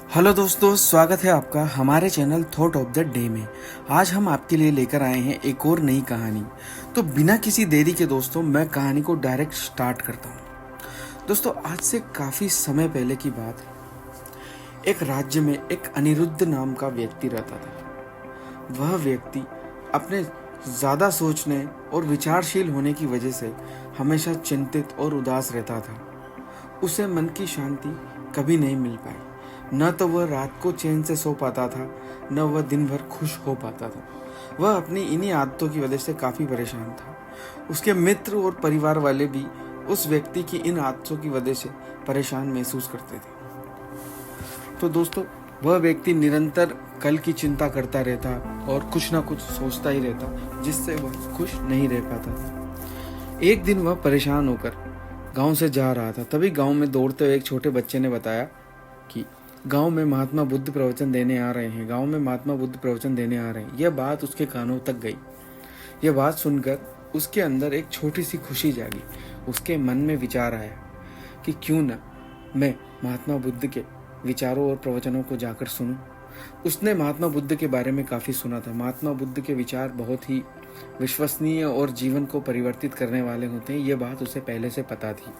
Hello दोस्तों, स्वागत है आपका हमारे channel thought of the day में। आज हम आपके लिए लेकर आए हैं एक और नई कहानी। तो बिना किसी देरी के दोस्तों मैं कहानी को डायरेक्ट स्टार्ट करता हूँ। दोस्तों, आज से काफ़ी समय पहले की बात है। एक राज्य में एक अनिरुद्ध नाम का व्यक्ति रहता था। वह व्यक्ति अपने ज़्यादा सोचने और विचारशील होने की वजह से हमेशा चिंतित और उदास रहता था। उसे मन की शांति कभी नहीं मिल पाई। न तो वह रात को चैन से सो पाता था, न वह दिन भर खुश हो पाता था। वह अपनी इन्हीं आदतों की वजह से काफ़ी परेशान था। उसके मित्र और परिवार वाले भी उस व्यक्ति की इन आदतों की वजह से परेशान महसूस करते थे। तो दोस्तों, वह व्यक्ति निरंतर कल की चिंता करता रहता और कुछ ना कुछ सोचता ही रहता, जिससे वह खुश नहीं रह पाता था। एक दिन वह परेशान होकर गांव से जा रहा था। तभी गांव में दौड़ते हुए एक छोटे बच्चे ने बताया कि गांव में महात्मा बुद्ध प्रवचन देने आ रहे हैं। गांव में महात्मा बुद्ध प्रवचन देने आ रहे हैं। यह बात उसके कानों तक गई। यह बात सुनकर उसके अंदर एक छोटी सी खुशी जागी। उसके मन में विचार आया कि क्यों न मैं महात्मा बुद्ध के विचारों और प्रवचनों को जाकर सुनूं। उसने महात्मा बुद्ध के बारे में काफ़ी सुना था। महात्मा बुद्ध के विचार बहुत ही विश्वसनीय और जीवन को परिवर्तित करने वाले होते हैं। यह बात उसे पहले से पता थी।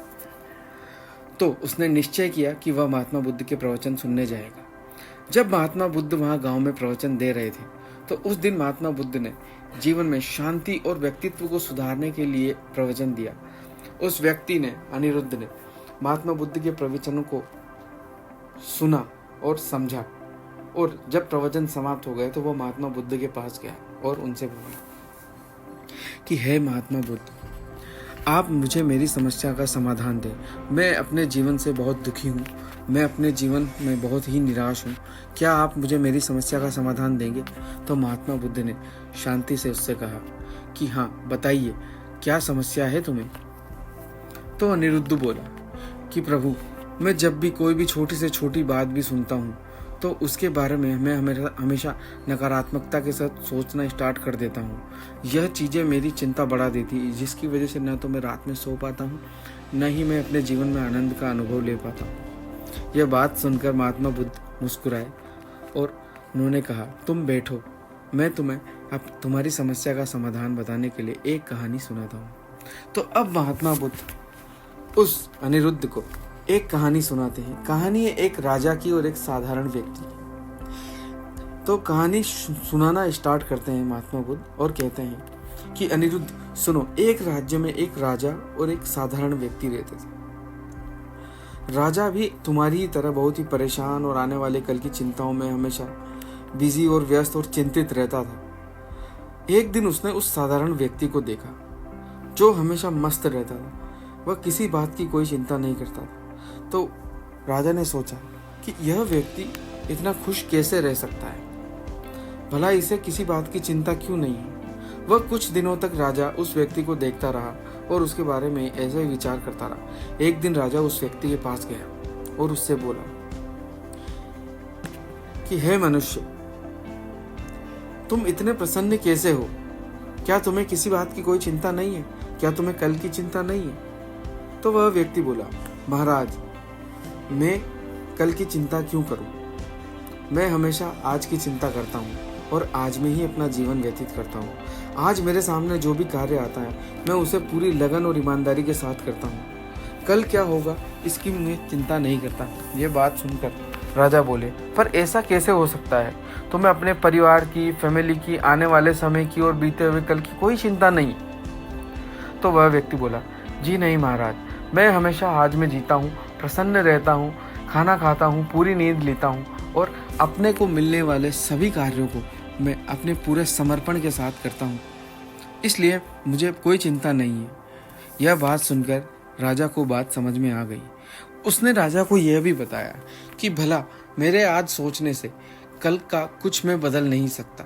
तो उसने निश्चय किया कि वह महात्मा बुद्ध के प्रवचन सुनने जाएगा। जब महात्मा बुद्ध वहाँ गांव में प्रवचन दे रहे थे, तो उस दिन महात्मा बुद्ध ने जीवन में शांति और व्यक्तित्व को सुधारने के लिए प्रवचन दिया। उस व्यक्ति ने, अनिरुद्ध ने, महात्मा बुद्ध के प्रवचनों को सुना और समझा। और जब प्रवचन समाप्त हो गए तो वह महात्मा बुद्ध के पास गया और उनसे बोला कि हे महात्मा बुद्ध, आप मुझे मेरी समस्या का समाधान दें। मैं अपने जीवन से बहुत दुखी हूँ। मैं अपने जीवन में बहुत ही निराश हूँ। क्या आप मुझे मेरी समस्या का समाधान देंगे? तो महात्मा बुद्ध ने शांति से उससे कहा कि हाँ, बताइए, क्या समस्या है तुम्हें? तो अनिरुद्ध बोला कि प्रभु, मैं जब भी कोई भी छोटी से छोटी बात भी सुनता हूँ तो उसके बारे में मैं हमेशा नकारात्मकता के साथ सोचना स्टार्ट कर देता हूँ। यह चीज़ें मेरी चिंता बढ़ा देती है, जिसकी वजह से न तो मैं रात में सो पाता हूँ, न ही मैं अपने जीवन में आनंद का अनुभव ले पाता हूँ। यह बात सुनकर महात्मा बुद्ध मुस्कुराए और उन्होंने कहा, तुम बैठो, मैं तुम्हें अब तुम्हारी समस्या का समाधान बताने के लिए एक कहानी सुनाता हूँ। तो अब महात्मा बुद्ध उस अनिरुद्ध को एक कहानी सुनाते हैं। कहानी है एक राजा की और एक साधारण व्यक्ति की। तो कहानी सुनाना स्टार्ट करते हैं महात्मा बुद्ध और कहते हैं कि अनिरुद्ध सुनो, एक राज्य में एक राजा और एक साधारण व्यक्ति रहते थे। राजा भी तुम्हारी ही तरह बहुत ही परेशान और आने वाले कल की चिंताओं में हमेशा बिजी और व्यस्त और चिंतित रहता था। एक दिन उसने उस साधारण व्यक्ति को देखा जो हमेशा मस्त रहता था। वह किसी बात की कोई चिंता नहीं करता था। तो राजा ने सोचा कि यह व्यक्ति इतना खुश कैसे रह सकता है, भला इसे किसी बात की चिंता क्यों नहीं है। वह कुछ दिनों तक राजा उस व्यक्ति को देखता रहा और उसके बारे में ऐसे ही विचार करता रहा। एक दिन राजा उस व्यक्ति के पास गया और उससे बोला कि हे मनुष्य, तुम इतने प्रसन्न कैसे हो? क्या तुम्हें किसी बात की कोई चिंता नहीं है? क्या तुम्हें कल की चिंता नहीं है? तो वह व्यक्ति बोला, महाराज, मैं कल की चिंता क्यों करूं? मैं हमेशा आज की चिंता करता हूं और आज में ही अपना जीवन व्यतीत करता हूं। आज मेरे सामने जो भी कार्य आता है मैं उसे पूरी लगन और ईमानदारी के साथ करता हूं। कल क्या होगा इसकी मैं चिंता नहीं करता। ये बात सुनकर राजा बोले, पर ऐसा कैसे हो सकता है? तुम्हें अपने परिवार की, फैमिली की, आने वाले समय की और बीते हुए कल की कोई चिंता नहीं? तो वह व्यक्ति बोला, जी नहीं महाराज, मैं हमेशा आज में जीता हूँ, प्रसन्न रहता हूँ, खाना खाता हूँ, पूरी नींद लेता हूँ और अपने को मिलने वाले सभी कार्यों को मैं अपने पूरे समर्पण के साथ करता हूँ, इसलिए मुझे कोई चिंता नहीं है। यह बात सुनकर राजा को बात समझ में आ गई। उसने राजा को यह भी बताया कि भला मेरे आज सोचने से कल का कुछ मैं बदल नहीं सकता,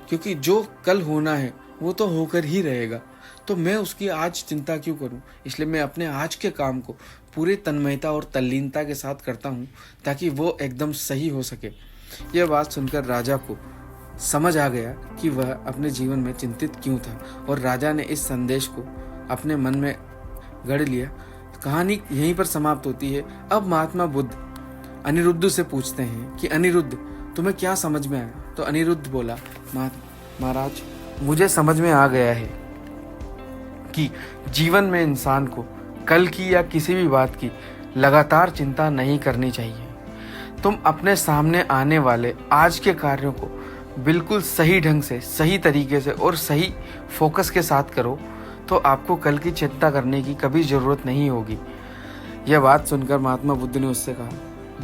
क्योंकि जो कल होना है वो तो होकर ही रहेगा, तो मैं उसकी आज चिंता क्यों करूं? इसलिए मैं अपने आज के काम को पूरी तन्मयता और तल्लीनता के साथ करता हूं ताकि वो एकदम सही हो सके। यह बात सुनकर राजा को समझ आ गया कि वह अपने जीवन में चिंतित क्यों था और राजा ने इस संदेश को अपने मन में गढ़ लिया। कहानी यहीं पर समाप्त होती है। अब महात्मा बुद्ध अनिरुद्ध से पूछते हैं कि अनिरुद्ध, तुम्हें क्या समझ में आया? तो अनिरुद्ध बोला, महाराज, मुझे समझ में आ गया है कि जीवन में इंसान को कल की या किसी भी बात की लगातार चिंता नहीं करनी चाहिए। तुम अपने सामने आने वाले आज के कार्यों को बिल्कुल सही ढंग से, सही तरीके से और सही फोकस के साथ करो तो आपको कल की चिंता करने की कभी ज़रूरत नहीं होगी। यह बात सुनकर महात्मा बुद्ध ने उससे कहा,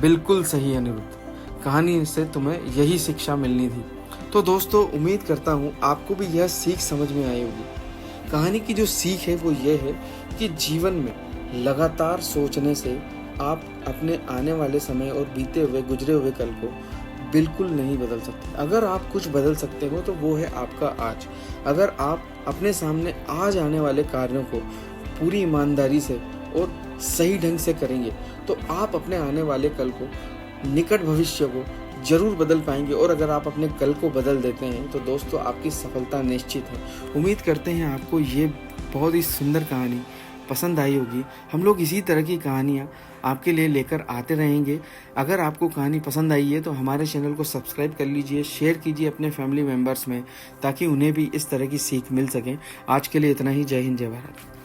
बिल्कुल सही अनिरुद्ध, कहानी से तुम्हें यही शिक्षा मिलनी थी। तो दोस्तों, उम्मीद करता हूँ आपको भी यह सीख समझ में आई होगी। कहानी की जो सीख है वो ये है कि जीवन में लगातार सोचने से आप अपने आने वाले समय और बीते हुए गुजरे हुए कल को बिल्कुल नहीं बदल सकते। अगर आप कुछ बदल सकते हो तो वो है आपका आज। अगर आप अपने सामने आज आने वाले कार्यों को पूरी ईमानदारी से और सही ढंग से करेंगे तो आप अपने आने वाले कल को, निकट भविष्य को जरूर बदल पाएंगे। और अगर आप अपने कल को बदल देते हैं तो दोस्तों आपकी सफलता निश्चित है। उम्मीद करते हैं आपको ये बहुत ही सुंदर कहानी पसंद आई होगी। हम लोग इसी तरह की कहानियाँ आपके लिए लेकर आते रहेंगे। अगर आपको कहानी पसंद आई है तो हमारे चैनल को सब्सक्राइब कर लीजिए, शेयर कीजिए अपने फैमिली मेम्बर्स में, ताकि उन्हें भी इस तरह की सीख मिल सके। आज के लिए इतना ही। जय हिंद, जय भारत।